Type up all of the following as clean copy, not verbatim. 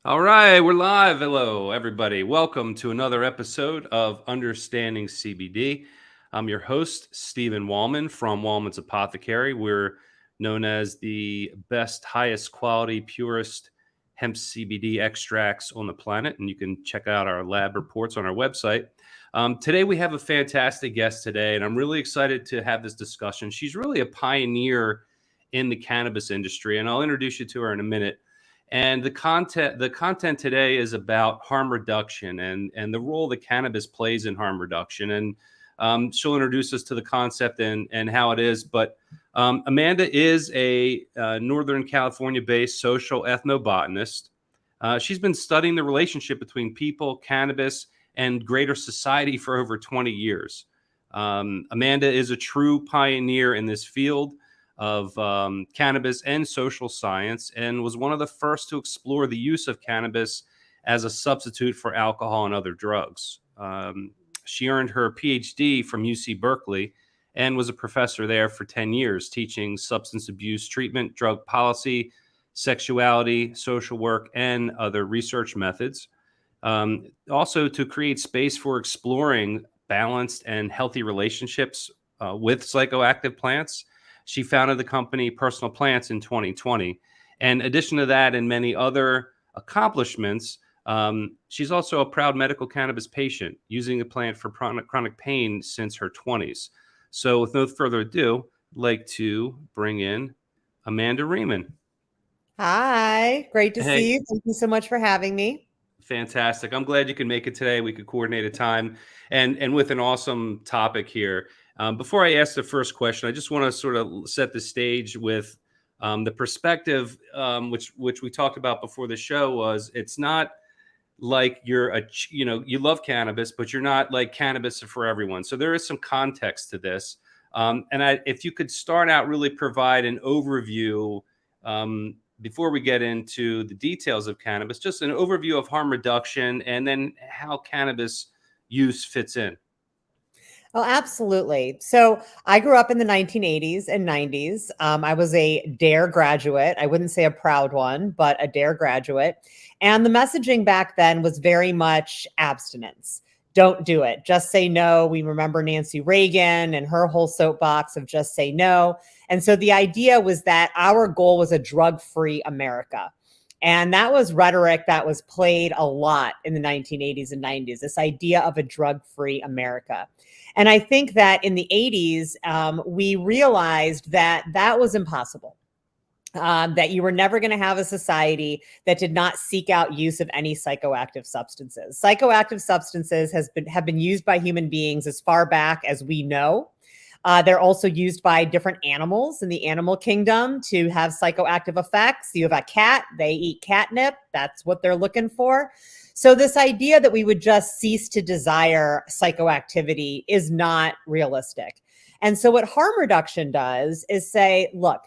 All right, we're live. Hello, everybody. Welcome to another episode of Understanding CBD. I'm your host, Stephen Wallman from Wallman's Apothecary. We're known as the best, highest quality, purest hemp CBD extracts on the planet, and you can check out our lab reports on our website. Today, we have a fantastic guest today, and I'm really excited to have this discussion. She's really a pioneer in the cannabis industry, and I'll introduce you to her in a minute. And the content today is about harm reduction and the role that cannabis plays in harm reduction. And she'll introduce us to the concept and how it is. But Amanda is a Northern California-based social ethnobotanist. She's been studying the relationship between people, cannabis, and greater society for over 20 years. Amanda is a true pioneer in this field of cannabis and social science, and was one of the first to explore the use of cannabis as a substitute for alcohol and other drugs. She earned her PhD from UC Berkeley and was a professor there for 10 years, teaching substance abuse treatment, drug policy, sexuality, social work, and other research methods. Also, to create space for exploring balanced and healthy relationships with psychoactive plants. She founded the company Personal Plants in 2020. And in addition to that and many other accomplishments, she's also a proud medical cannabis patient, using the plant for chronic pain since her 20s. So with no further ado, I'd like to bring in Amanda Reiman. Hi, great to Hey, see you. Thank you so much for having me. fantastic. I'm glad you could make it today. We could coordinate a time and with an awesome topic here. Before I ask the first question, I just want to sort of set the stage with the perspective, which we talked about before the show. Was it's not like you love cannabis, but you're not like cannabis for everyone. So there is some context to this. If you could start out, really provide an overview before we get into the details of cannabis, just an overview of harm reduction and then how cannabis use fits in. Oh, absolutely. So I grew up in the 1980s and 90s. I was a DARE graduate. I wouldn't say a proud one, but a DARE graduate. And the messaging back then was very much abstinence. Don't do it. Just say no. We remember Nancy Reagan and her whole soapbox of just say no. And so the idea was that our goal was a drug-free America. And that was rhetoric that was played a lot in the 1980s and 90s, this idea of a drug-free America. And I think that in the 80s, we realized that that was impossible. That you were never going to have a society that did not seek out use of any psychoactive substances. Psychoactive substances have been used by human beings as far back as we know. They're also used by different animals in the animal kingdom to have psychoactive effects. You have a cat, they eat catnip. That's what they're looking for. So this idea that we would just cease to desire psychoactivity is not realistic. And so what harm reduction does is say, look,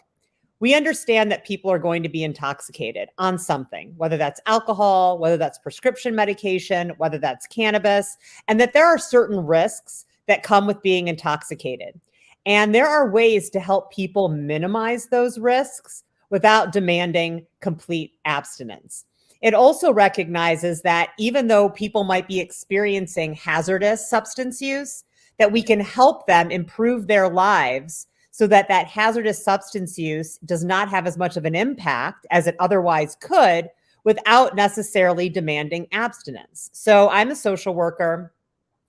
we understand that people are going to be intoxicated on something, whether that's alcohol, whether that's prescription medication, whether that's cannabis, and that there are certain risks that come with being intoxicated. And there are ways to help people minimize those risks without demanding complete abstinence. It also recognizes that even though people might be experiencing hazardous substance use, that we can help them improve their lives so that that hazardous substance use does not have as much of an impact as it otherwise could without necessarily demanding abstinence. So I'm a social worker.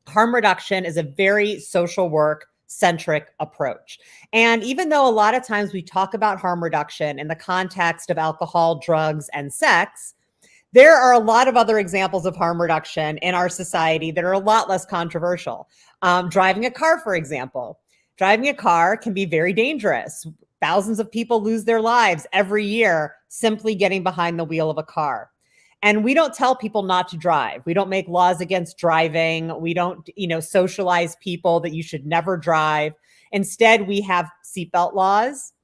Harm reduction is a very social work centric approach. And even though a lot of times we talk about harm reduction in the context of alcohol, drugs, and sex, there are a lot of other examples of harm reduction in our society that are a lot less controversial. Driving a car, for example. Driving a car can be very dangerous. Thousands of people lose their lives every year simply getting behind the wheel of a car. And we don't tell people not to drive. We don't make laws against driving. We don't, socialize people that you should never drive. Instead, we have seatbelt laws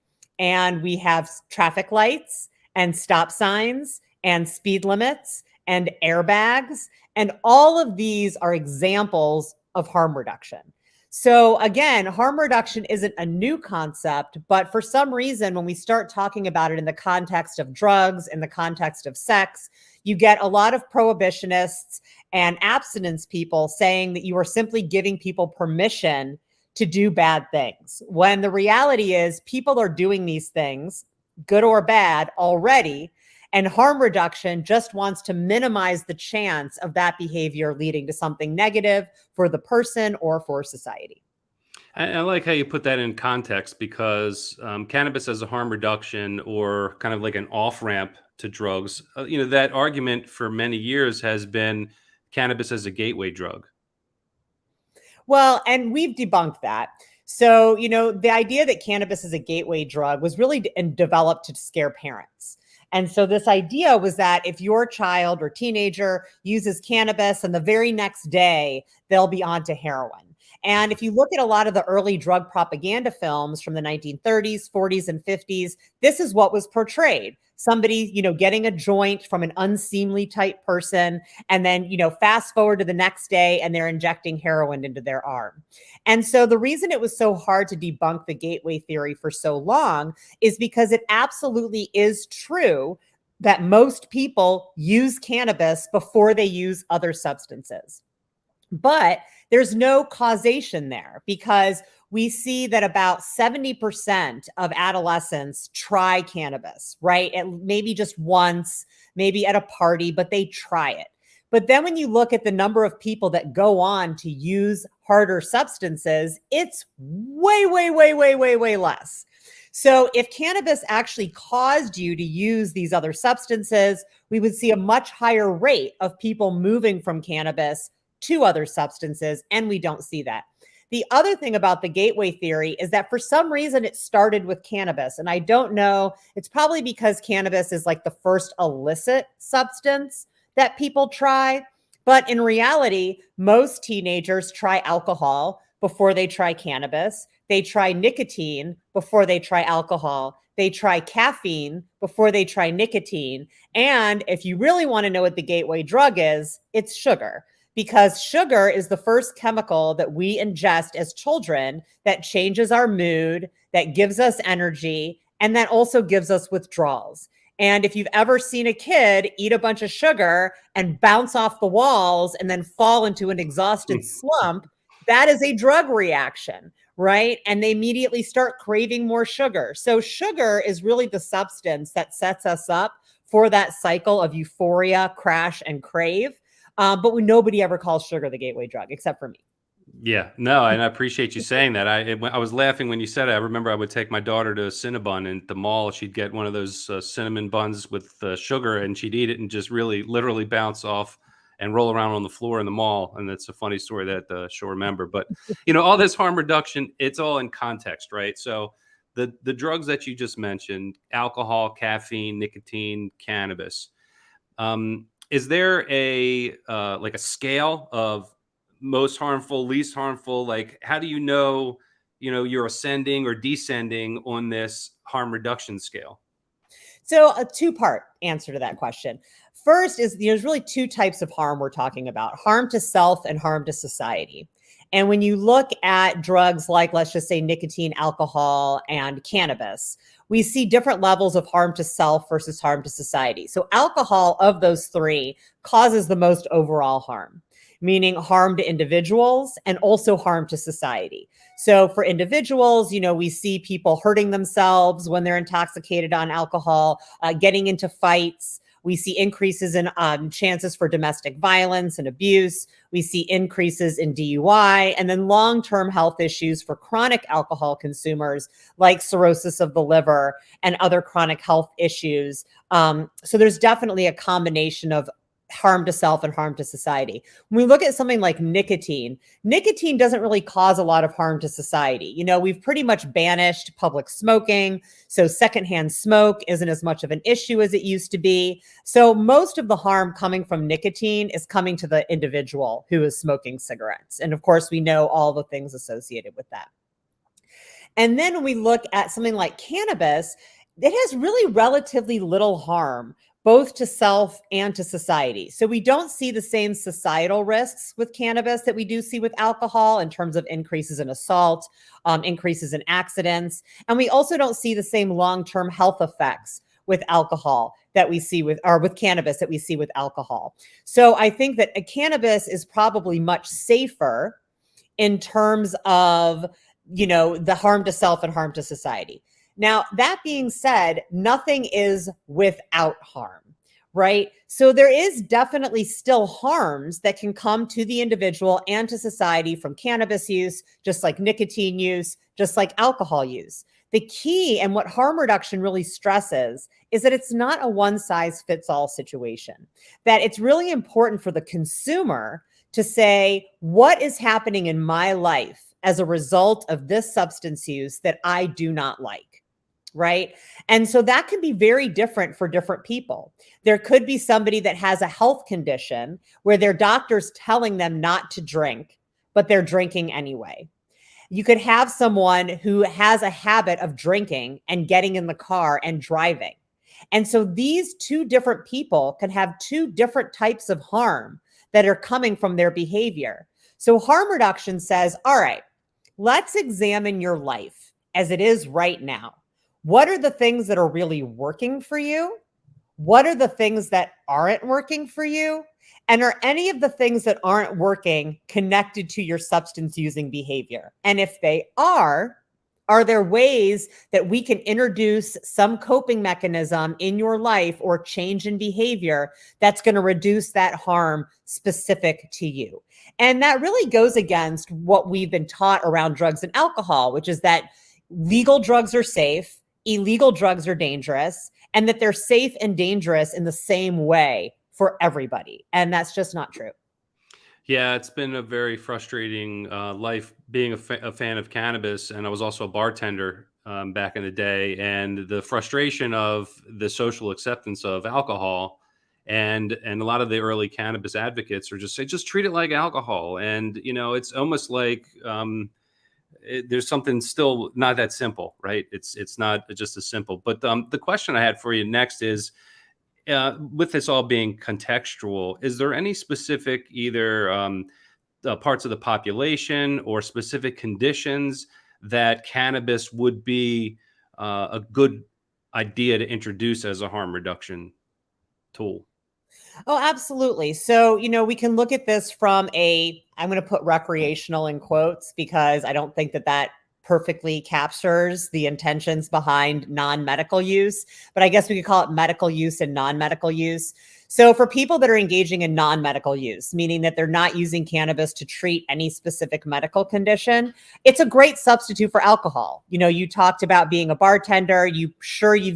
and we have traffic lights and stop signs and speed limits and airbags. And all of these are examples of harm reduction. So again, harm reduction isn't a new concept, but for some reason, when we start talking about it in the context of drugs, in the context of sex, you get a lot of prohibitionists and abstinence people saying that you are simply giving people permission to do bad things. When the reality is people are doing these things, good or bad, already. And harm reduction just wants to minimize the chance of that behavior leading to something negative for the person or for society. I like how you put that in context because cannabis as a harm reduction or kind of like an off ramp to drugs, that argument for many years has been cannabis as a gateway drug. Well, and we've debunked that. So, the idea that cannabis is a gateway drug was really developed to scare parents. And so, this idea was that if your child or teenager uses cannabis and the very next day they'll be onto heroin. And if you look at a lot of the early drug propaganda films from the 1930s, 40s, and 50s, this is what was portrayed. Somebody, getting a joint from an unseemly type person, and then, fast forward to the next day and they're injecting heroin into their arm. And so the reason it was so hard to debunk the gateway theory for so long is because it absolutely is true that most people use cannabis before they use other substances. But there's no causation there because we see that about 70% of adolescents try cannabis, right? Maybe just once, maybe at a party, but they try it. But then when you look at the number of people that go on to use harder substances, it's way, way, way, way, way, way less. So if cannabis actually caused you to use these other substances, we would see a much higher rate of people moving from cannabis to other substances, and we don't see that. The other thing about the gateway theory is that for some reason it started with cannabis, and I don't know, it's probably because cannabis is like the first illicit substance that people try, but in reality, most teenagers try alcohol before they try cannabis. They try nicotine before they try alcohol. They try caffeine before they try nicotine. And if you really want to know what the gateway drug is, it's sugar. Because sugar is the first chemical that we ingest as children that changes our mood, that gives us energy, and that also gives us withdrawals. And if you've ever seen a kid eat a bunch of sugar and bounce off the walls and then fall into an exhausted slump, that is a drug reaction, right? And they immediately start craving more sugar. So sugar is really the substance that sets us up for that cycle of euphoria, crash, and crave. But nobody ever calls sugar the gateway drug, except for me. Yeah, no, and I appreciate you saying that. I was laughing when you said it. I remember I would take my daughter to Cinnabon, and at the mall, she'd get one of those cinnamon buns with sugar, and she'd eat it and just really, literally bounce off and roll around on the floor in the mall. And that's a funny story that she'll remember. But all this harm reduction, it's all in context, right? So the drugs that you just mentioned, alcohol, caffeine, nicotine, cannabis. Is there a like a scale of most harmful, least harmful? Like, how do you're ascending or descending on this harm reduction scale? So a two-part answer to that question. First is there's really two types of harm we're talking about: harm to self and harm to society. And when you look at drugs like, let's just say, nicotine, alcohol, and cannabis, we see different levels of harm to self versus harm to society. So alcohol, of those three, causes the most overall harm, meaning harm to individuals and also harm to society. So for individuals, we see people hurting themselves when they're intoxicated on alcohol, getting into fights. We see increases in chances for domestic violence and abuse. We see increases in DUI, and then long-term health issues for chronic alcohol consumers like cirrhosis of the liver and other chronic health issues. So there's definitely a combination of harm to self and harm to society. When we look at something like nicotine doesn't really cause a lot of harm to society. We've pretty much banished public smoking, so secondhand smoke isn't as much of an issue as it used to be. So most of the harm coming from nicotine is coming to the individual who is smoking cigarettes. And of course, we know all the things associated with that. And then when we look at something like cannabis, it has really relatively little harm, both to self and to society. So we don't see the same societal risks with cannabis that we do see with alcohol in terms of increases in assault, increases in accidents. And we also don't see the same long-term health effects with alcohol that we see with cannabis that we see with alcohol. So I think that a cannabis is probably much safer in terms of, the harm to self and harm to society. Now, that being said, nothing is without harm, right? So there is definitely still harms that can come to the individual and to society from cannabis use, just like nicotine use, just like alcohol use. The key and what harm reduction really stresses is that it's not a one size fits all situation, that it's really important for the consumer to say, what is happening in my life as a result of this substance use that I do not like? Right. And so that can be very different for different people. There could be somebody that has a health condition where their doctor's telling them not to drink, but they're drinking anyway. You could have someone who has a habit of drinking and getting in the car and driving. And so these two different people can have two different types of harm that are coming from their behavior. So harm reduction says, all right, let's examine your life as it is right now. What are the things that are really working for you? What are the things that aren't working for you? And are any of the things that aren't working connected to your substance using behavior? And if they are there ways that we can introduce some coping mechanism in your life or change in behavior that's going to reduce that harm specific to you? And that really goes against what we've been taught around drugs and alcohol, which is that legal drugs are safe, illegal drugs are dangerous, and that they're safe and dangerous in the same way for everybody. And that's just not true. Yeah, it's been a very frustrating life being a fan of cannabis. And I was also a bartender back in the day. And the frustration of the social acceptance of alcohol, and a lot of the early cannabis advocates are just say, just treat it like alcohol. And, it's almost like there's something still not that simple, right? It's not just as simple. But the question I had for you next is, with this all being contextual, is there any specific either parts of the population or specific conditions that cannabis would be a good idea to introduce as a harm reduction tool? Oh, absolutely. So, we can look at this from I'm going to put recreational in quotes because I don't think that perfectly captures the intentions behind non-medical use, but I guess we could call it medical use and non-medical use. So for people that are engaging in non-medical use, meaning that they're not using cannabis to treat any specific medical condition, it's a great substitute for alcohol. You talked about being a bartender. You've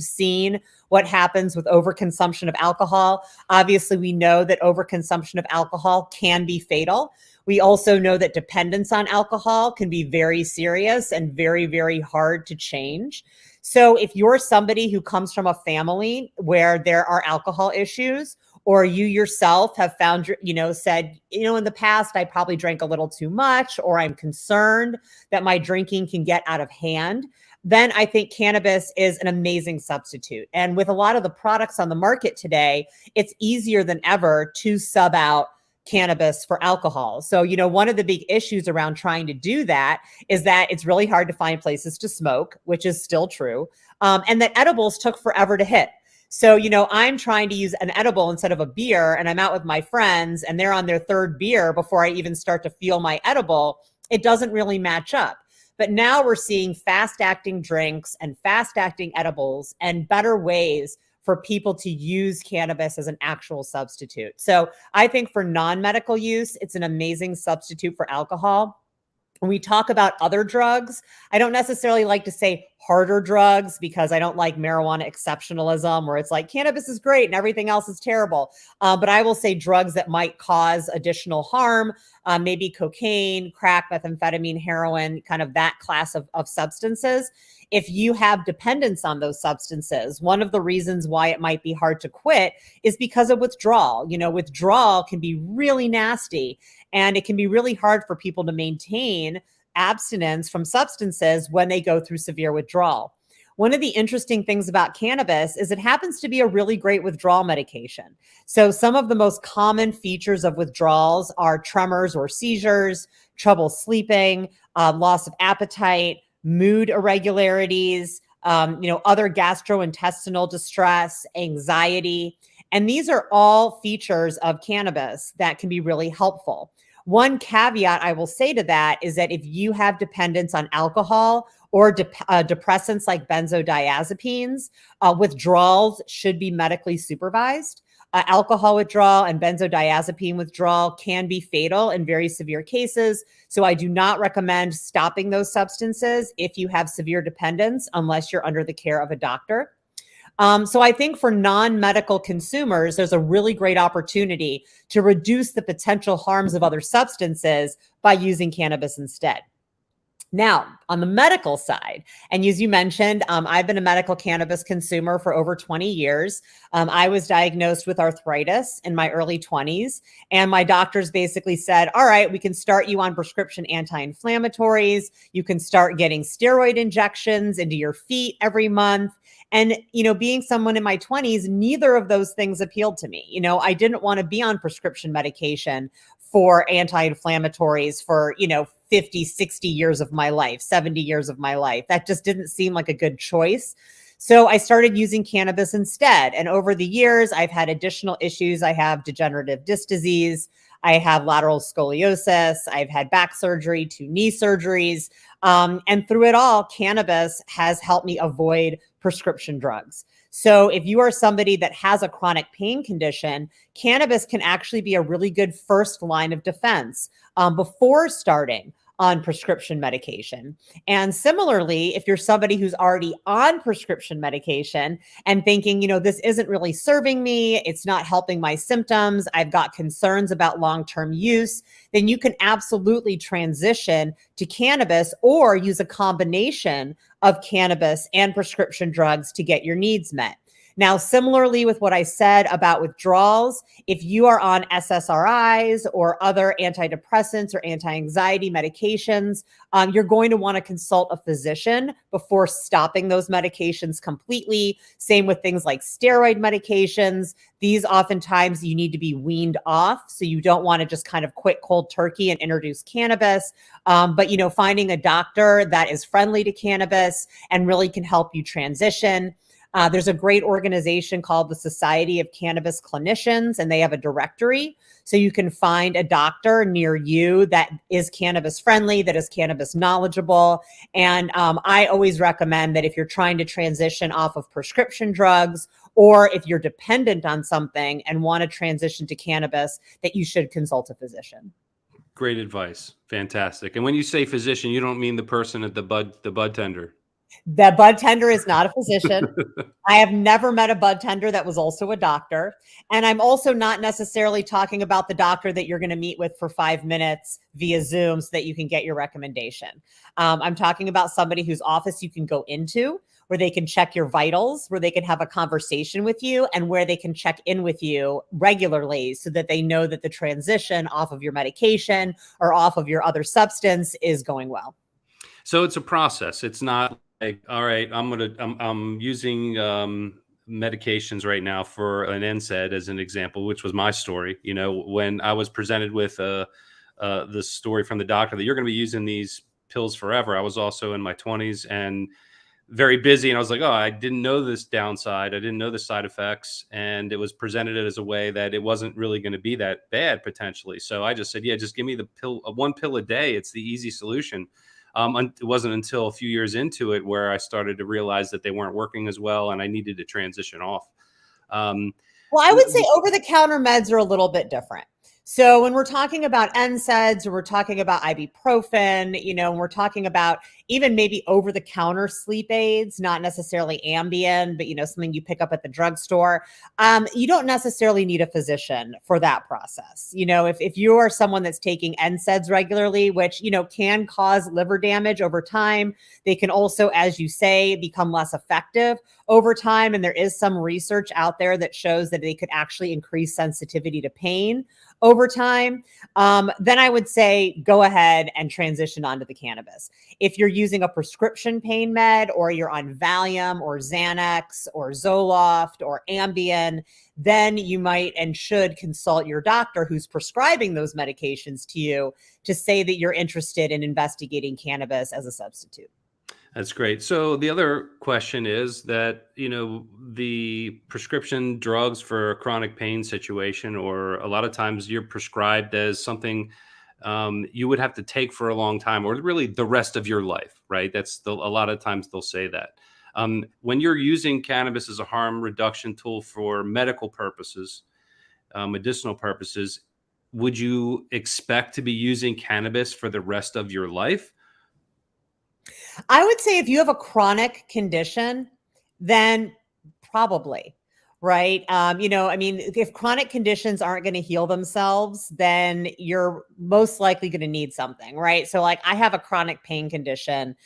seen what happens with overconsumption of alcohol. Obviously, we know that overconsumption of alcohol can be fatal. We also know that dependence on alcohol can be very serious and very, very hard to change. So if you're somebody who comes from a family where there are alcohol issues, or you yourself have found, said, in the past, I probably drank a little too much, or I'm concerned that my drinking can get out of hand, then I think cannabis is an amazing substitute. And with a lot of the products on the market today, it's easier than ever to sub out cannabis for alcohol. So, one of the big issues around trying to do that is that it's really hard to find places to smoke, which is still true. And that edibles took forever to hit. So, I'm trying to use an edible instead of a beer, and I'm out with my friends and they're on their third beer before I even start to feel my edible. It doesn't really match up. But now we're seeing fast acting drinks and fast acting edibles and better ways for people to use cannabis as an actual substitute. So I think for non-medical use, it's an amazing substitute for alcohol. When we talk about other drugs, I don't necessarily like to say harder drugs because I don't like marijuana exceptionalism where it's like cannabis is great and everything else is terrible. But I will say drugs that might cause additional harm, maybe cocaine, crack, methamphetamine, heroin, kind of that class of substances. If you have dependence on those substances, one of the reasons why it might be hard to quit is because of withdrawal. Withdrawal can be really nasty, and it can be really hard for people to maintain abstinence from substances when they go through severe withdrawal. one of the interesting things about cannabis is it happens to be a really great withdrawal medication. So some of the most common features of withdrawals are tremors or seizures, trouble sleeping, loss of appetite, mood irregularities, other gastrointestinal distress, anxiety. And these are all features of cannabis that can be really helpful. One caveat I will say to that is that if you have dependence on alcohol or depressants like benzodiazepines, withdrawals should be medically supervised. Alcohol withdrawal and benzodiazepine withdrawal can be fatal in very severe cases. So I do not recommend stopping those substances if you have severe dependence, unless you're under the care of a doctor. So I think for non-medical consumers, there's a really great opportunity to reduce the potential harms of other substances by using cannabis instead. Now, on the medical side, and as you mentioned, I've been a medical cannabis consumer for over 20 years. I was diagnosed with arthritis in my early 20s, and my doctors basically said, all right, we can start you on prescription anti-inflammatories. You can start getting steroid injections into your feet every month. And, being someone in my 20s, neither of those things appealed to me. I didn't want to be on prescription medication for anti-inflammatories for, 50, 60 years of my life, 70 years of my life. That just didn't seem like a good choice. So I started using cannabis instead. And over the years, I've had additional issues. I have degenerative disc disease. I have lateral scoliosis. I've had back surgery, 2 knee surgeries. And through it all, cannabis has helped me avoid prescription drugs. So if you are somebody that has a chronic pain condition, cannabis can actually be a really good first line of defense before starting on prescription medication. And similarly, if you're somebody who's already on prescription medication and thinking, this isn't really serving me, it's not helping my symptoms, I've got concerns about long-term use, then you can absolutely transition to cannabis or use a combination of cannabis and prescription drugs to get your needs met. Now, similarly with what I said about withdrawals, if you are on SSRIs or other antidepressants or anti-anxiety medications, you're going to want to consult a physician before stopping those medications completely. Same with things like steroid medications. These oftentimes you need to be weaned off. So you don't want to just kind of quit cold turkey and introduce cannabis. But finding a doctor that is friendly to cannabis and really can help you transition. There's a great organization called the Society of Cannabis Clinicians, and they have a directory. So you can find a doctor near you that is cannabis friendly, that is cannabis knowledgeable. And I always recommend that if you're trying to transition off of prescription drugs, or if you're dependent on something and want to transition to cannabis, that you should consult a physician. Great advice. Fantastic. And when you say physician, you don't mean the person at the bud tender. The bud tender is not a physician. I have never met a bud tender that was also a doctor. And I'm also not necessarily talking about the doctor that you're going to meet with for 5 minutes via Zoom so that you can get your recommendation. I'm talking about somebody whose office you can go into, where they can check your vitals, where they can have a conversation with you, and where they can check in with you regularly so that they know that the transition off of your medication or off of your other substance is going well. So it's a process. It's not like, all right, I'm using medications right now for an NSAID as an example, which was my story. When I was presented with the story from the doctor that you're going to be using these pills forever, I was also in my 20s and very busy. And I was like, oh, I didn't know this downside. I didn't know the side effects. And it was presented as a way that it wasn't really going to be that bad potentially. So I just said, yeah, just give me the pill, 1 pill a day. It's the easy solution. It wasn't until a few years into it where I started to realize that they weren't working as well and I needed to transition off. Well, I would say over-the-counter meds are a little bit different. So when we're talking about NSAIDs or we're talking about ibuprofen, and we're talking about even maybe over-the-counter sleep aids, not necessarily Ambien, but, something you pick up at the drugstore, you don't necessarily need a physician for that process. If you are someone that's taking NSAIDs regularly, which, can cause liver damage over time, they can also, as you say, become less effective over time. And there is some research out there that shows that they could actually increase sensitivity to pain over time, then I would say go ahead and transition onto the cannabis. If you're using a prescription pain med, or you're on Valium or Xanax or Zoloft or Ambien, then you might and should consult your doctor who's prescribing those medications to you to say that you're interested in investigating cannabis as a substitute. That's great. So the other question is that, the prescription drugs for a chronic pain situation, or a lot of times you're prescribed as something you would have to take for a long time, or really the rest of your life, right? A lot of times they'll say that. When you're using cannabis as a harm reduction tool for medical purposes, medicinal purposes, would you expect to be using cannabis for the rest of your life? I would say if you have a chronic condition, then probably, right? If chronic conditions aren't going to heal themselves, then you're most likely going to need something, right? So, like, I have a chronic pain condition.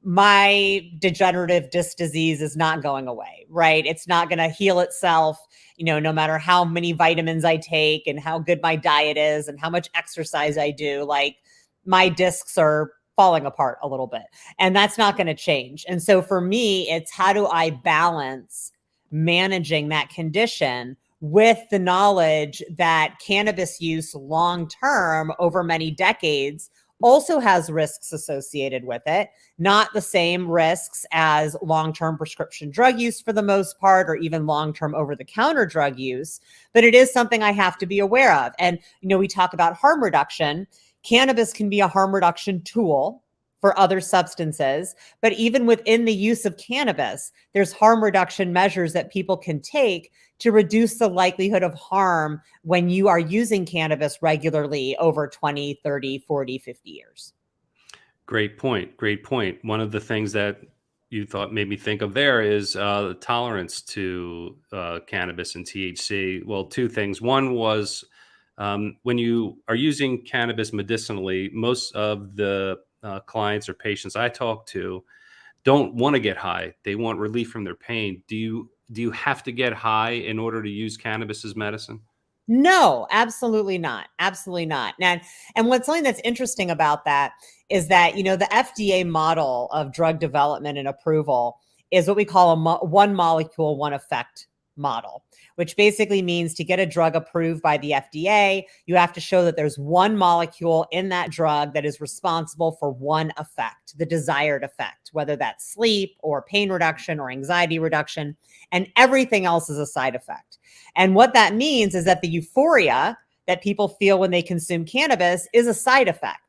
My degenerative disc disease is not going away, right? It's not going to heal itself, no matter how many vitamins I take and how good my diet is and how much exercise I do. Like, my discs are falling apart a little bit, and that's not going to change. And so for me, it's how do I balance managing that condition with the knowledge that cannabis use long term over many decades also has risks associated with it, not the same risks as long-term prescription drug use for the most part, or even long-term over-the-counter drug use, but it is something I have to be aware of. And, we talk about harm reduction. Cannabis can be a harm reduction tool for other substances, but even within the use of cannabis, there's harm reduction measures that people can take to reduce the likelihood of harm when you are using cannabis regularly over 20, 30, 40, 50 years. Great point. Great point. One of the things that you thought made me think of there is the tolerance to cannabis and THC. Well, two things. One was when you are using cannabis medicinally, most of the clients or patients I talk to don't want to get high. They want relief from their pain. Do you have to get high in order to use cannabis as medicine? No, absolutely not. Absolutely not. And what's something that's interesting about that is that, the FDA model of drug development and approval is what we call a one molecule, one effect model, which basically means to get a drug approved by the FDA, you have to show that there's one molecule in that drug that is responsible for one effect, the desired effect, whether that's sleep or pain reduction or anxiety reduction, and everything else is a side effect. And what that means is that the euphoria that people feel when they consume cannabis is a side effect.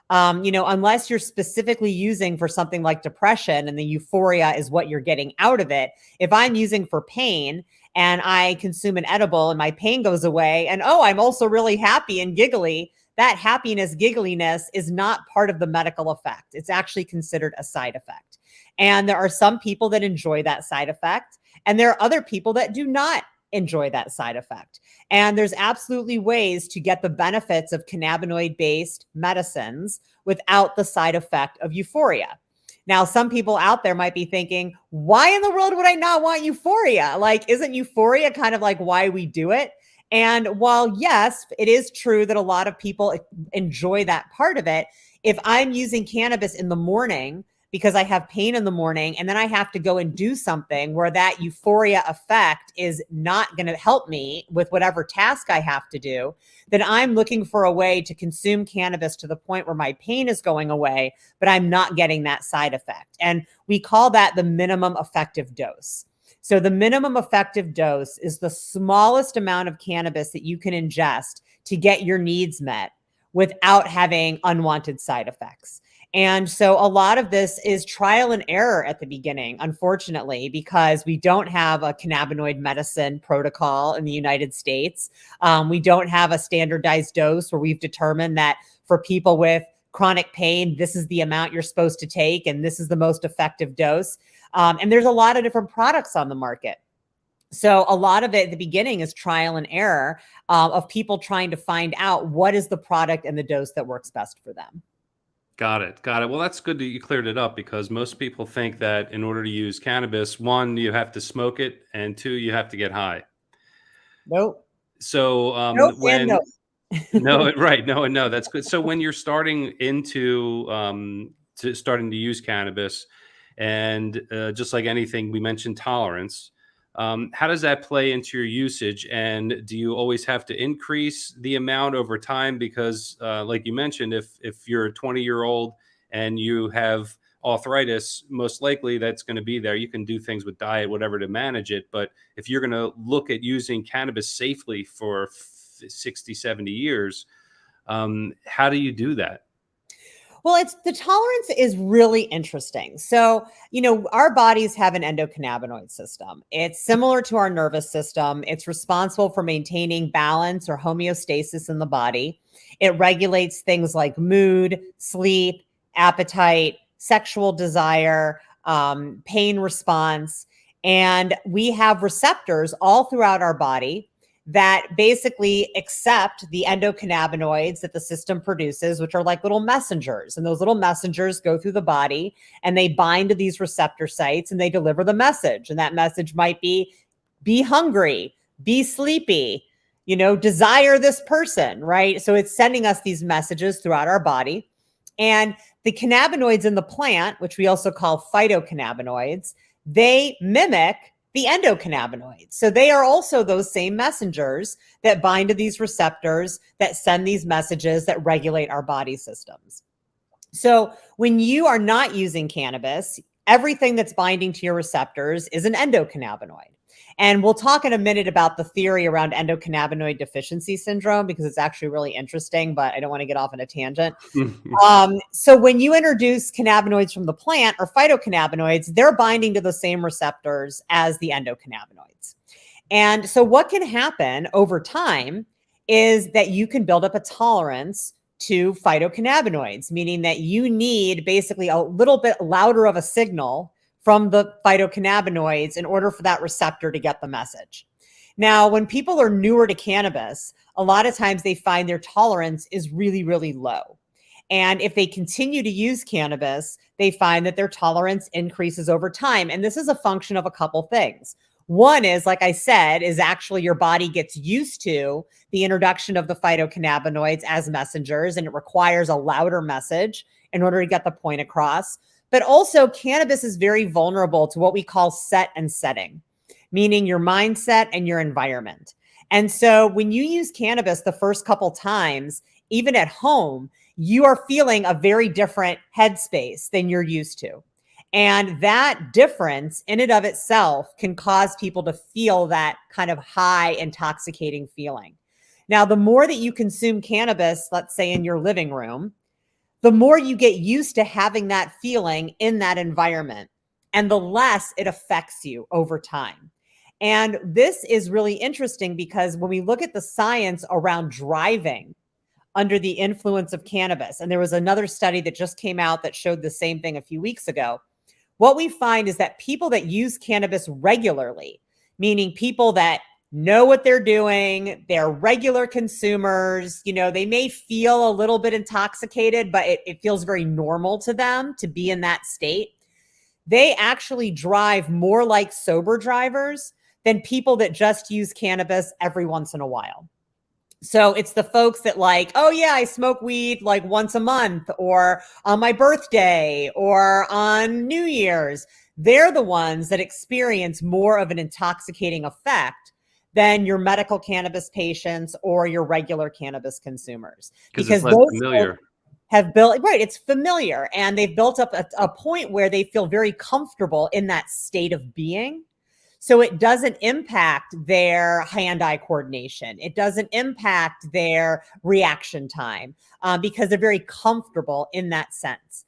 Unless you're specifically using for something like depression and the euphoria is what you're getting out of it. If I'm using for pain and I consume an edible and my pain goes away and, oh, I'm also really happy and giggly, that happiness, giggliness is not part of the medical effect. It's actually considered a side effect. And there are some people that enjoy that side effect, and there are other people that do not enjoy that side effect. And there's absolutely ways to get the benefits of cannabinoid-based medicines without the side effect of euphoria. Now, some people out there might be thinking, why in the world would I not want euphoria? Like, isn't euphoria kind of like why we do it? And while, yes, it is true that a lot of people enjoy that part of it, if I'm using cannabis in the morning because I have pain in the morning and then I have to go and do something where that euphoria effect is not going to help me with whatever task I have to do, then I'm looking for a way to consume cannabis to the point where my pain is going away, but I'm not getting that side effect. And we call that the minimum effective dose. So the minimum effective dose is the smallest amount of cannabis that you can ingest to get your needs met without having unwanted side effects. And so a lot of this is trial and error at the beginning, unfortunately, because we don't have a cannabinoid medicine protocol in the United States. We don't have a standardized dose where we've determined that for people with chronic pain, this is the amount you're supposed to take, and this is the most effective dose. And there's a lot of different products on the market. So a lot of it at the beginning is trial and error of people trying to find out what is the product and the dose that works best for them. Got it. Got it. Well, that's good that you cleared it up, because most people think that in order to use cannabis, one, you have to smoke it, and two, you have to get high. Nope. So Nope and when nope. no, right, no, and no, that's good. So when you're starting into starting to use cannabis, and just like anything, we mentioned tolerance. How does that play into your usage? And do you always have to increase the amount over time? Because, like you mentioned, if you're a 20-year-old and you have arthritis, most likely that's going to be there. You can do things with diet, whatever, to manage it. But if you're going to look at using cannabis safely for 60, 70 years, how do you do that? Well, it's the tolerance is really interesting. So, our bodies have an endocannabinoid system. It's similar to our nervous system. It's responsible for maintaining balance or homeostasis in the body. It regulates things like mood, sleep, appetite, sexual desire, pain response. And we have receptors all throughout our body that basically accept the endocannabinoids that the system produces, which are like little messengers. And those little messengers go through the body and they bind to these receptor sites and they deliver the message. And that message might be hungry, be sleepy, desire this person, right? So it's sending us these messages throughout our body. And the cannabinoids in the plant, which we also call phytocannabinoids, they mimic the endocannabinoids. So they are also those same messengers that bind to these receptors that send these messages that regulate our body systems. So when you are not using cannabis, everything that's binding to your receptors is an endocannabinoid. And we'll talk in a minute about the theory around endocannabinoid deficiency syndrome, because it's actually really interesting, but I don't want to get off on a tangent. So when you introduce cannabinoids from the plant or phytocannabinoids, they're binding to the same receptors as the endocannabinoids. And so what can happen over time is that you can build up a tolerance to phytocannabinoids, meaning that you need basically a little bit louder of a signal from the phytocannabinoids in order for that receptor to get the message. Now, when people are newer to cannabis, a lot of times they find their tolerance is really, really low. And if they continue to use cannabis, they find that their tolerance increases over time. And this is a function of a couple things. One is, like I said, is actually your body gets used to the introduction of the phytocannabinoids as messengers, and it requires a louder message in order to get the point across. But also, cannabis is very vulnerable to what we call set and setting, meaning your mindset and your environment. And so when you use cannabis the first couple times, even at home, you are feeling a very different headspace than you're used to. And that difference in and of itself can cause people to feel that kind of high, intoxicating feeling. Now, the more that you consume cannabis, let's say in your living room, the more you get used to having that feeling in that environment, and the less it affects you over time. And this is really interesting because when we look at the science around driving under the influence of cannabis, and there was another study that just came out that showed the same thing a few weeks ago, what we find is that people that use cannabis regularly, meaning people that know what they're doing, they're regular consumers, they may feel a little bit intoxicated, but it feels very normal to them to be in that state. They actually drive more like sober drivers than people that just use cannabis every once in a while. So it's the folks that oh yeah, I smoke weed like once a month or on my birthday or on New Year's. They're the ones that experience more of an intoxicating effect than your medical cannabis patients or your regular cannabis consumers. Because it's less those familiar. have built, right, it's familiar, and they've built up a point where they feel very comfortable in that state of being. So it doesn't impact their hand-eye coordination. It doesn't impact their reaction time because they're very comfortable in that sense.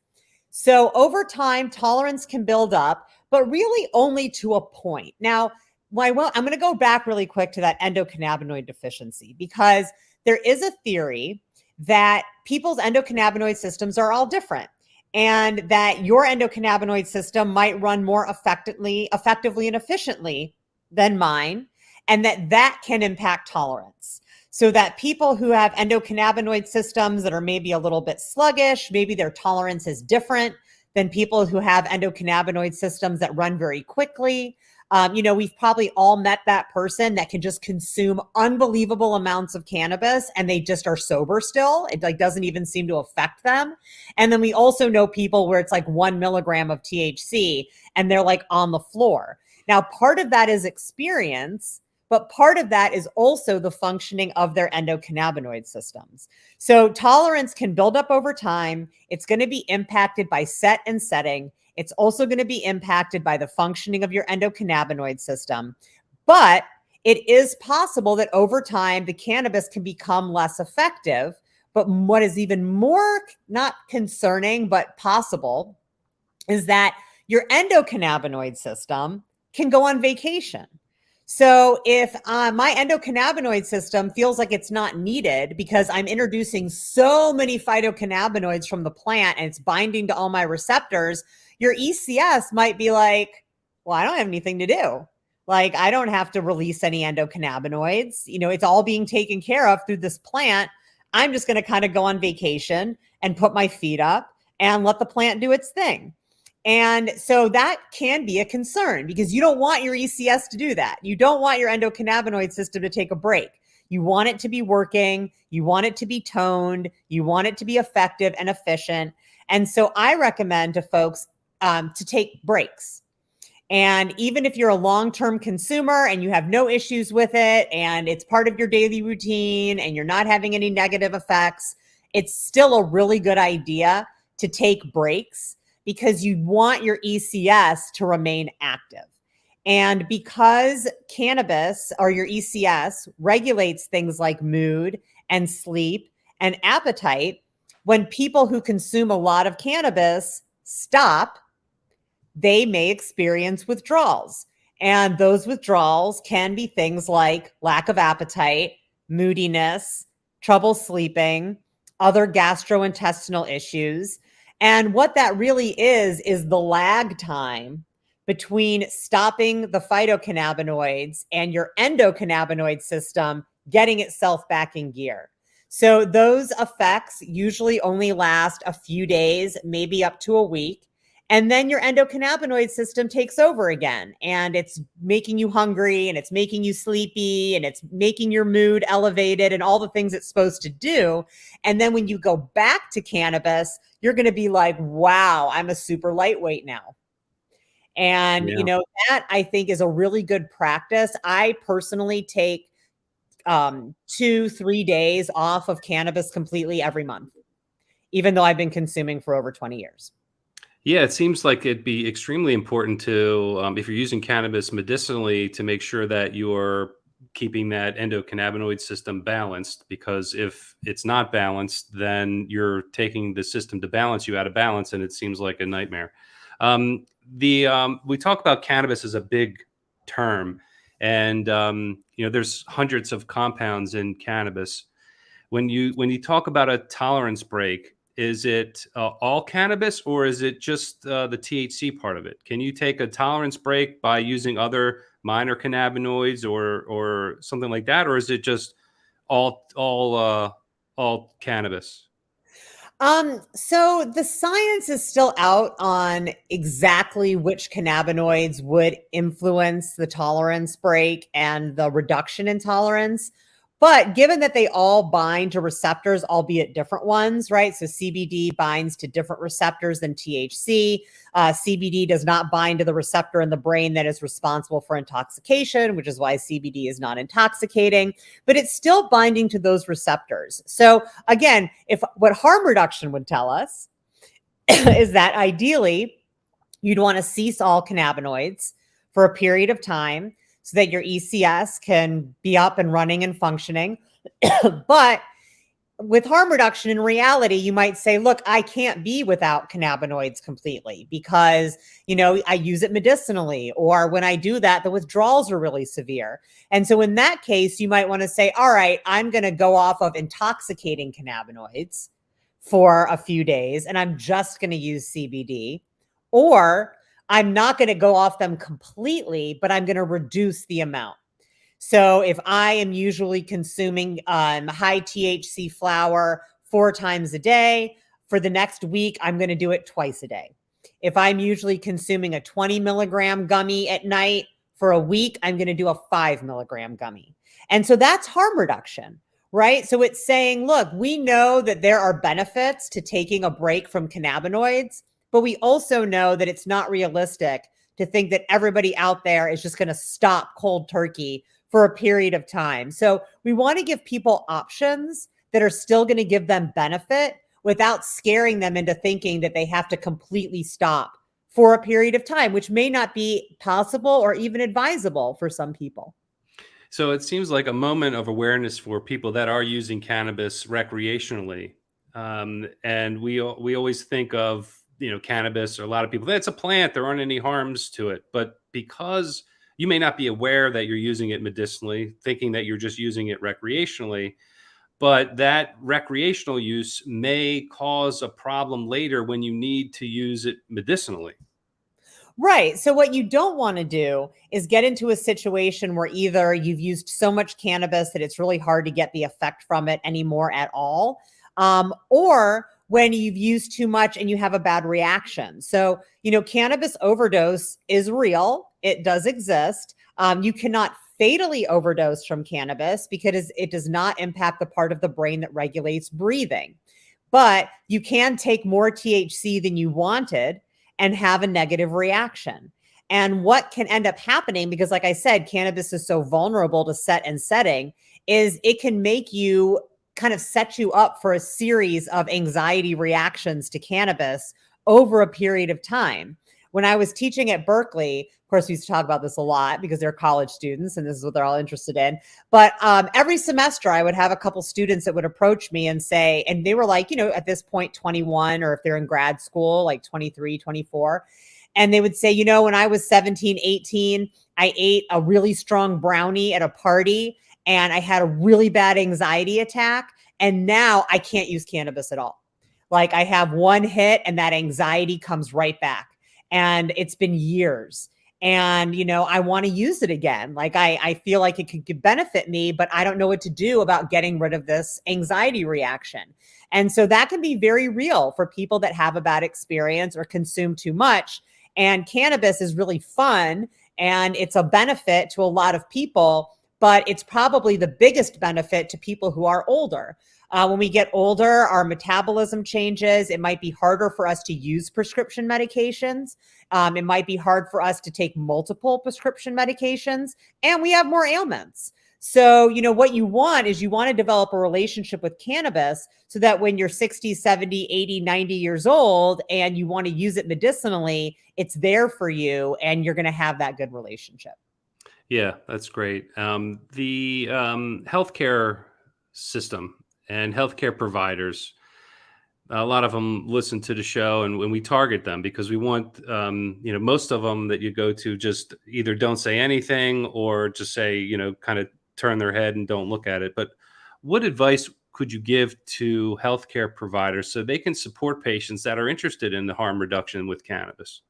So over time, tolerance can build up, but really only to a point. Now, I'm going to go back really quick to that endocannabinoid deficiency, because there is a theory that people's endocannabinoid systems are all different, and that your endocannabinoid system might run more effectively and efficiently than mine, and that can impact tolerance. So that people who have endocannabinoid systems that are maybe a little bit sluggish, maybe their tolerance is different than people who have endocannabinoid systems that run very quickly. We've probably all met that person that can just consume unbelievable amounts of cannabis and they just are sober still. It like doesn't even seem to affect them. And then we also know people where it's like 1 milligram of THC and they're like on the floor. Now, part of that is experience, but part of that is also the functioning of their endocannabinoid systems. So tolerance can build up over time. It's going to be impacted by set and setting. It's also going to be impacted by the functioning of your endocannabinoid system. But it is possible that over time, the cannabis can become less effective. But what is even more not concerning, but possible, is that your endocannabinoid system can go on vacation. So if my endocannabinoid system feels like it's not needed because I'm introducing so many phytocannabinoids from the plant and it's binding to all my receptors, your ECS might be like, well, I don't have anything to do. Like, I don't have to release any endocannabinoids. It's all being taken care of through this plant. I'm just going to kind of go on vacation and put my feet up and let the plant do its thing. And so that can be a concern because you don't want your ECS to do that. You don't want your endocannabinoid system to take a break. You want it to be working. You want it to be toned. You want it to be effective and efficient. And so I recommend to folks to take breaks. And even if you're a long-term consumer and you have no issues with it and it's part of your daily routine and you're not having any negative effects, it's still a really good idea to take breaks because you want your ECS to remain active. And because cannabis or your ECS regulates things like mood and sleep and appetite, when people who consume a lot of cannabis stop, they may experience withdrawals. And those withdrawals can be things like lack of appetite, moodiness, trouble sleeping, other gastrointestinal issues. And what that really is the lag time between stopping the phytocannabinoids and your endocannabinoid system getting itself back in gear. So those effects usually only last a few days, maybe up to a week. And then your endocannabinoid system takes over again and it's making you hungry and it's making you sleepy and it's making your mood elevated and all the things it's supposed to do. And then when you go back to cannabis, you're going to be like, wow, I'm a super lightweight now. And, that I think is a really good practice. I personally take 2-3 days off of cannabis completely every month, even though I've been consuming for over 20 years. Yeah, it seems like it'd be extremely important to, if you're using cannabis medicinally, to make sure that you're keeping that endocannabinoid system balanced. Because if it's not balanced, then you're taking the system to balance you out of balance, and it seems like a nightmare. We talk about cannabis as a big term, and there's hundreds of compounds in cannabis. When you talk about a tolerance break, is it all cannabis or is it just the THC part of it? Can you take a tolerance break by using other minor cannabinoids or something like that, or is it just all cannabis? So the science is still out on exactly which cannabinoids would influence the tolerance break and the reduction in tolerance. But given that they all bind to receptors, albeit different ones, right? So CBD binds to different receptors than THC. CBD does not bind to the receptor in the brain that is responsible for intoxication, which is why CBD is not intoxicating, but it's still binding to those receptors. So again, if what harm reduction would tell us is that ideally you'd want to cease all cannabinoids for a period of time so that your ECS can be up and running and functioning. But with harm reduction, in reality, you might say, look, I can't be without cannabinoids completely because, I use it medicinally, or when I do that, the withdrawals are really severe. And so in that case, you might want to say, all right, I'm going to go off of intoxicating cannabinoids for a few days, and I'm just going to use CBD, or I'm not going to go off them completely, but I'm going to reduce the amount. So if I am usually consuming high THC flower 4 times a day, for the next week, I'm going to do it twice a day. If I'm usually consuming a 20 milligram gummy at night For a week, I'm going to do a 5 milligram gummy. And so that's harm reduction, right? So it's saying, look, we know that there are benefits to taking a break from cannabinoids, but we also know that it's not realistic to think that everybody out there is just going to stop cold turkey for a period of time. So we want to give people options that are still going to give them benefit without scaring them into thinking that they have to completely stop for a period of time, which may not be possible or even advisable for some people. So it seems like a moment of awareness for people that are using cannabis recreationally. And we always think of, cannabis, or a lot of people, that's a plant, there aren't any harms to it. But because you may not be aware that you're using it medicinally, thinking that you're just using it recreationally, but that recreational use may cause a problem later when you need to use it medicinally. Right. So, what you don't want to do is get into a situation where either you've used so much cannabis that it's really hard to get the effect from it anymore at all, or when you've used too much and you have a bad reaction. So, cannabis overdose is real, it does exist. You cannot fatally overdose from cannabis because it does not impact the part of the brain that regulates breathing. But you can take more THC than you wanted and have a negative reaction. And what can end up happening, because like I said, cannabis is so vulnerable to set and setting, is it can make you kind of set you up for a series of anxiety reactions to cannabis over a period of time. When I was teaching at Berkeley, of course, we used to talk about this a lot because they're college students and this is what they're all interested in. But every semester, I would have a couple students that would approach me and say, and they were like, at this point, 21, or if they're in grad school, like 23, 24. And they would say, when I was 17, 18, I ate a really strong brownie at a party and I had a really bad anxiety attack. And now I can't use cannabis at all. Like I have one hit and that anxiety comes right back. And it's been years. And, I want to use it again. Like I feel like it could benefit me, but I don't know what to do about getting rid of this anxiety reaction. And so that can be very real for people that have a bad experience or consume too much. And cannabis is really fun and it's a benefit to a lot of people, but it's probably the biggest benefit to people who are older. When we get older, our metabolism changes. It might be harder for us to use prescription medications. It might be hard for us to take multiple prescription medications, and we have more ailments. So, what you want is you want to develop a relationship with cannabis so that when you're 60, 70, 80, 90 years old and you want to use it medicinally, it's there for you and you're going to have that good relationship. Yeah, that's great. The healthcare system and healthcare providers, a lot of them listen to the show, and when we target them because we want, most of them that you go to just either don't say anything or just say, kind of turn their head and don't look at it. But what advice could you give to healthcare providers so they can support patients that are interested in the harm reduction with cannabis?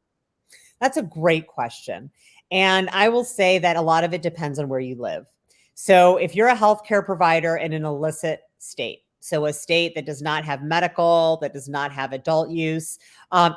That's a great question. And I will say that a lot of it depends on where you live. So if you're a healthcare provider in an illicit state, so a state that does not have medical, that does not have adult use,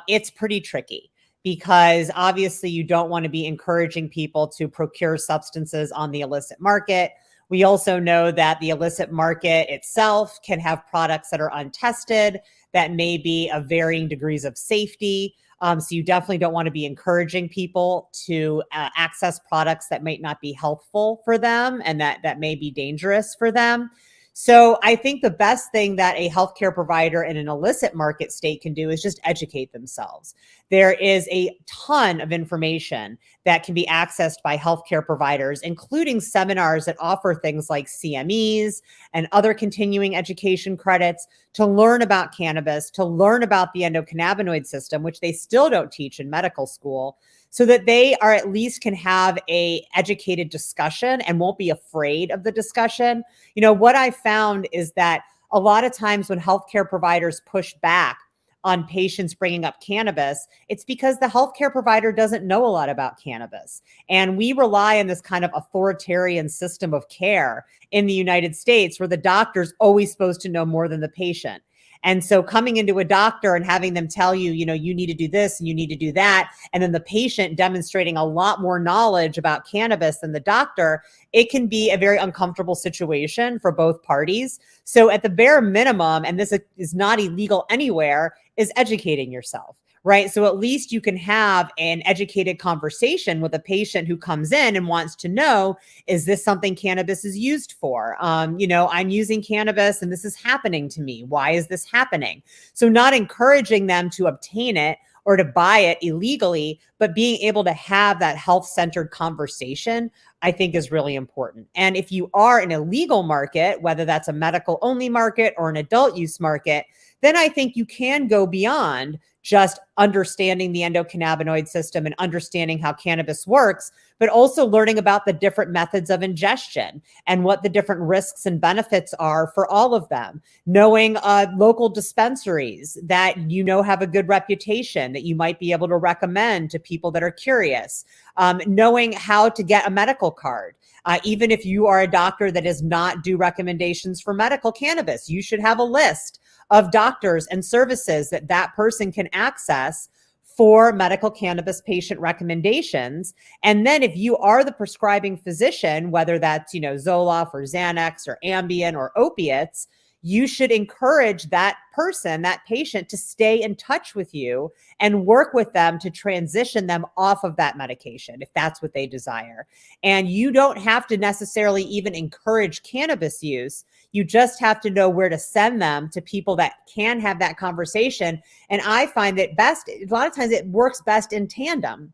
it's pretty tricky because obviously you don't want to be encouraging people to procure substances on the illicit market. We also know that the illicit market itself can have products that are untested, that may be of varying degrees of safety. So you definitely don't want to be encouraging people to access products that might not be healthful for them and that may be dangerous for them. So I think the best thing that a healthcare provider in an illicit market state can do is just educate themselves. There is a ton of information that can be accessed by healthcare providers, including seminars that offer things like CMEs and other continuing education credits to learn about cannabis, to learn about the endocannabinoid system, which they still don't teach in medical school, so that they are at least can have a educated discussion and won't be afraid of the discussion. What I found is that a lot of times when healthcare providers push back on patients bringing up cannabis, it's because the healthcare provider doesn't know a lot about cannabis. And we rely on this kind of authoritarian system of care in the United States where the doctor's always supposed to know more than the patient. And so coming into a doctor and having them tell you, you need to do this and you need to do that, and then the patient demonstrating a lot more knowledge about cannabis than the doctor, it can be a very uncomfortable situation for both parties. So at the bare minimum, and this is not illegal anywhere, is educating yourself. Right. So at least you can have an educated conversation with a patient who comes in and wants to know, is this something cannabis is used for? I'm using cannabis and this is happening to me. Why is this happening? So not encouraging them to obtain it or to buy it illegally, but being able to have that health-centered conversation, I think is really important. And if you are in a legal market, whether that's a medical only market or an adult use market, then I think you can go beyond just understanding the endocannabinoid system and understanding how cannabis works, but also learning about the different methods of ingestion and what the different risks and benefits are for all of them. Knowing local dispensaries that have a good reputation that you might be able to recommend to people that are curious. Knowing how to get a medical card. Even if you are a doctor that does not do recommendations for medical cannabis, you should have a list of doctors and services that person can access for medical cannabis patient recommendations. And then if you are the prescribing physician, whether that's, Zoloft or Xanax or Ambien or opiates, you should encourage that person, that patient, to stay in touch with you and work with them to transition them off of that medication if that's what they desire. And you don't have to necessarily even encourage cannabis use. You just have to know where to send them to people that can have that conversation. And I find that a lot of times it works best in tandem.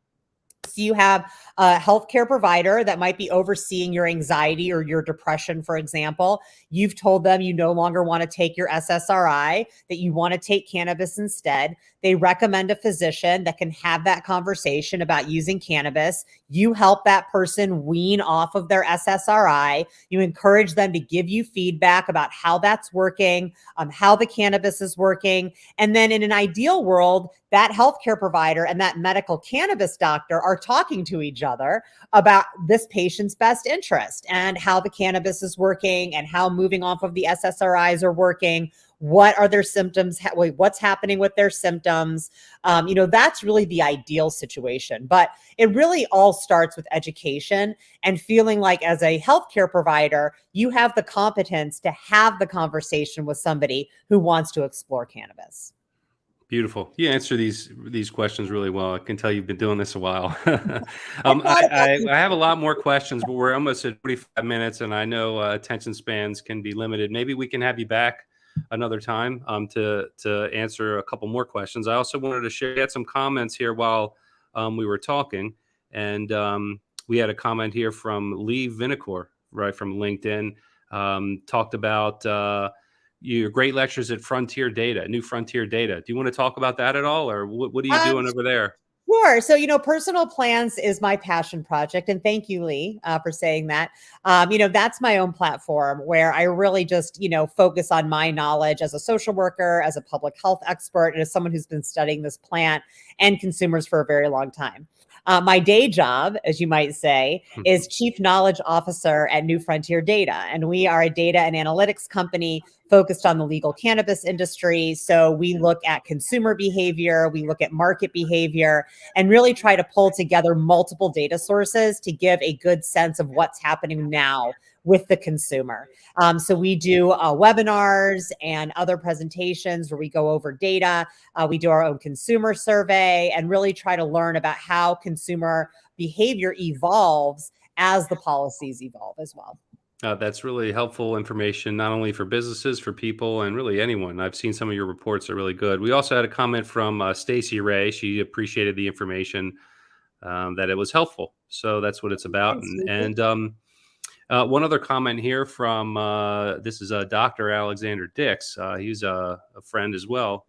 So you have a healthcare provider that might be overseeing your anxiety or your depression, for example. You've told them you no longer want to take your SSRI, that you want to take cannabis instead. They recommend a physician that can have that conversation about using cannabis. You help that person wean off of their SSRI. You encourage them to give you feedback about how that's working, how the cannabis is working. And then in an ideal world, that healthcare provider and that medical cannabis doctor are talking to each other about this patient's best interest and how the cannabis is working and how moving off of the SSRIs are working. What are their symptoms? What's happening with their symptoms? That's really the ideal situation. But it really all starts with education and feeling like as a healthcare provider, you have the competence to have the conversation with somebody who wants to explore cannabis. Beautiful. You answer these questions really well. I can tell you've been doing this a while. I have a lot more questions, but we're almost at 45 minutes, and I know attention spans can be limited. Maybe we can have you back another time to answer a couple more questions. I also wanted to share, get some comments here while we were talking, and we had a comment here from Lee Vinicor, right from LinkedIn, talked about your great lectures at New Frontier Data. Do you want to talk about that at all, or what are you doing over there? Sure. So, personal plans is my passion project. And thank you, Lee, for saying that. That's my own platform where I really just, focus on my knowledge as a social worker, as a public health expert, and as someone who's been studying this plant and consumers for a very long time. My day job, as you might say, is Chief Knowledge Officer at New Frontier Data. And we are a data and analytics company focused on the legal cannabis industry. So we look at consumer behavior, we look at market behavior, and really try to pull together multiple data sources to give a good sense of what's happening now with the consumer. So we do webinars and other presentations where we go over data. We do our own consumer survey and really try to learn about how consumer behavior evolves as the policies evolve as well. That's really helpful information, not only for businesses, for people, and really anyone. I've seen some of your reports are really good. We also had a comment from Stacy Ray. She appreciated the information, that it was helpful. So that's what it's about. One other comment here from this is Dr. Alexander Dix. He's a friend as well,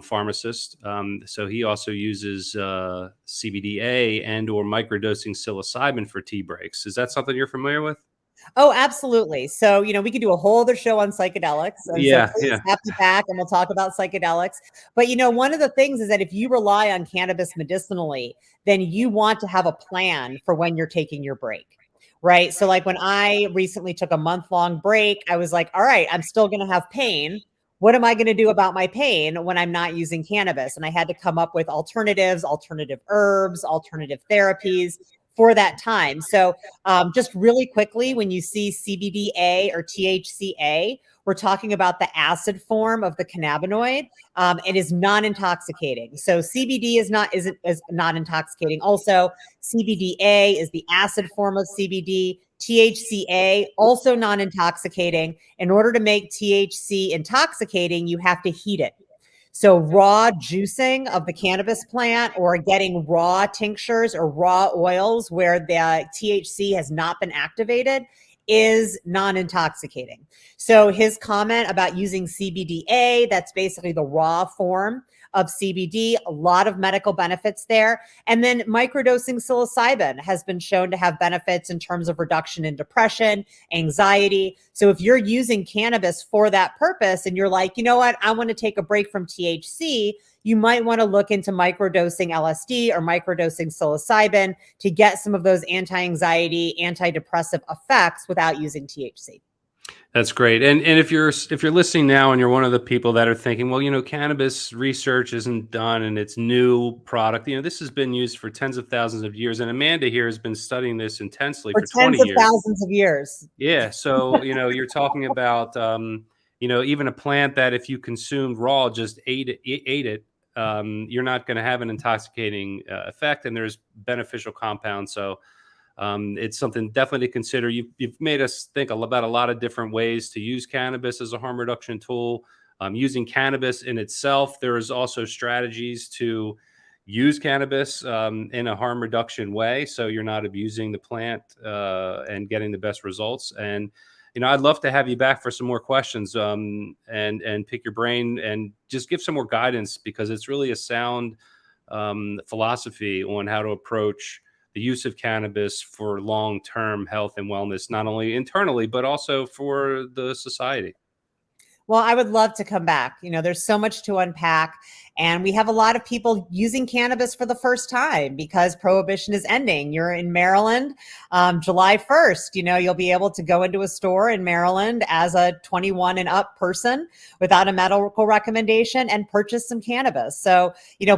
pharmacist. So he also uses CBDA and or microdosing psilocybin for tea breaks. Is that something you're familiar with? Oh, absolutely. So, we could do a whole other show on psychedelics. And so please have me back and we'll talk about psychedelics. But, one of the things is that if you rely on cannabis medicinally, then you want to have a plan for when you're taking your break. Right. So like when I recently took a month-long break, I was like, all right, I'm still going to have pain. what am I going to do about my pain when I'm not using cannabis? And I had to come up with alternatives, alternative herbs, alternative therapies for that time. So just really quickly, when you see CBDA or THCA, we're talking about the acid form of the cannabinoid. It is non-intoxicating. So CBD is not intoxicating. Also, CBDA is the acid form of CBD. THCA, also non-intoxicating. In order to make THC intoxicating, you have to heat it. So raw juicing of the cannabis plant or getting raw tinctures or raw oils where the THC has not been activated is non-intoxicating. So his comment about using CBDA, that's basically the raw form of CBD, a lot of medical benefits there. And then microdosing psilocybin has been shown to have benefits in terms of reduction in depression, anxiety. So if you're using cannabis for that purpose and you're like, you know what, I want to take a break from THC, you might want to look into microdosing LSD or microdosing psilocybin to get some of those anti-anxiety, antidepressive effects without using THC. That's great. And if you're listening now and you're one of the people that are thinking, well, cannabis research isn't done and it's new product, this has been used for tens of thousands of years. And Amanda here has been studying this intensely For for 20 tens of years. thousands of years. Yeah. So, you're talking about, even a plant that if you consumed raw, just ate it, you're not going to have an intoxicating effect, and there's beneficial compounds. So, it's something definitely to consider. You've made us think about a lot of different ways to use cannabis as a harm reduction tool. Using cannabis in itself, there is also strategies to use cannabis in a harm reduction way, so you're not abusing the plant and getting the best results. And I'd love to have you back for some more questions and pick your brain and just give some more guidance, because it's really a sound philosophy on how to approach the use of cannabis for long-term health and wellness, not only internally, but also for the society. Well, I would love to come back. There's so much to unpack. And we have a lot of people using cannabis for the first time because prohibition is ending. You're in Maryland, July 1st. You'll be able to go into a store in Maryland as a 21 and up person without a medical recommendation and purchase some cannabis. So,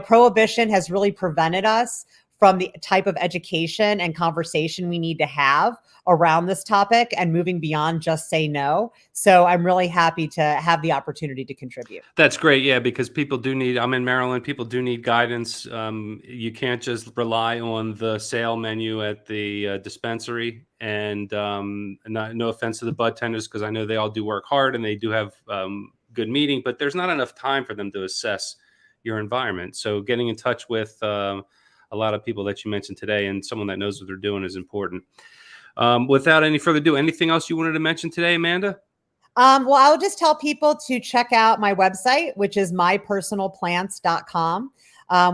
prohibition has really prevented us from the type of education and conversation we need to have around this topic and moving beyond just say no. So I'm really happy to have the opportunity to contribute. That's great. Yeah, because people do need, I'm in Maryland, people do need guidance. You can't just rely on the sale menu at the dispensary. And no offense to the bud tenders, because I know they all do work hard and they do have good meeting, but there's not enough time for them to assess your environment. So getting in touch with a lot of people that you mentioned today and someone that knows what they're doing is important. Without any further ado, anything else you wanted to mention today, Amanda? Well, I'll just tell people to check out my website, which is mypersonalplants.com.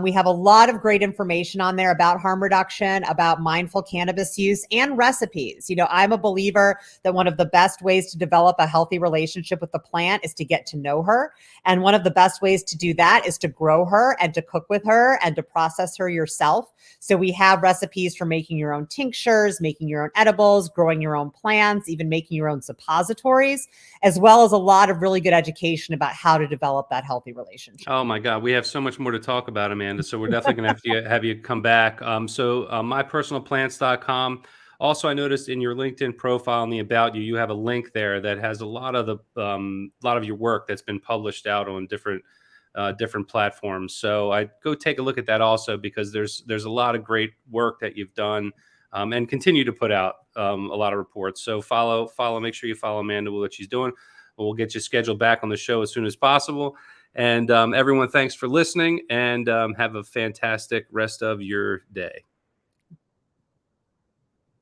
We have a lot of great information on there about harm reduction, about mindful cannabis use, and recipes. I'm a believer that one of the best ways to develop a healthy relationship with the plant is to get to know her. And one of the best ways to do that is to grow her and to cook with her and to process her yourself. So we have recipes for making your own tinctures, making your own edibles, growing your own plants, even making your own suppositories, as well as a lot of really good education about how to develop that healthy relationship. Oh my God, we have so much more to talk about, Amanda. So we're definitely going to have you come back. Mypersonalplants.com. Also, I noticed in your LinkedIn profile in the About You, you have a link there that has a lot of your work that's been published out on different platforms. So I go take a look at that also, because there's a lot of great work that you've done and continue to put out a lot of reports. So make sure you follow Amanda with what she's doing. We'll get you scheduled back on the show as soon as possible. And everyone, thanks for listening, and have a fantastic rest of your day.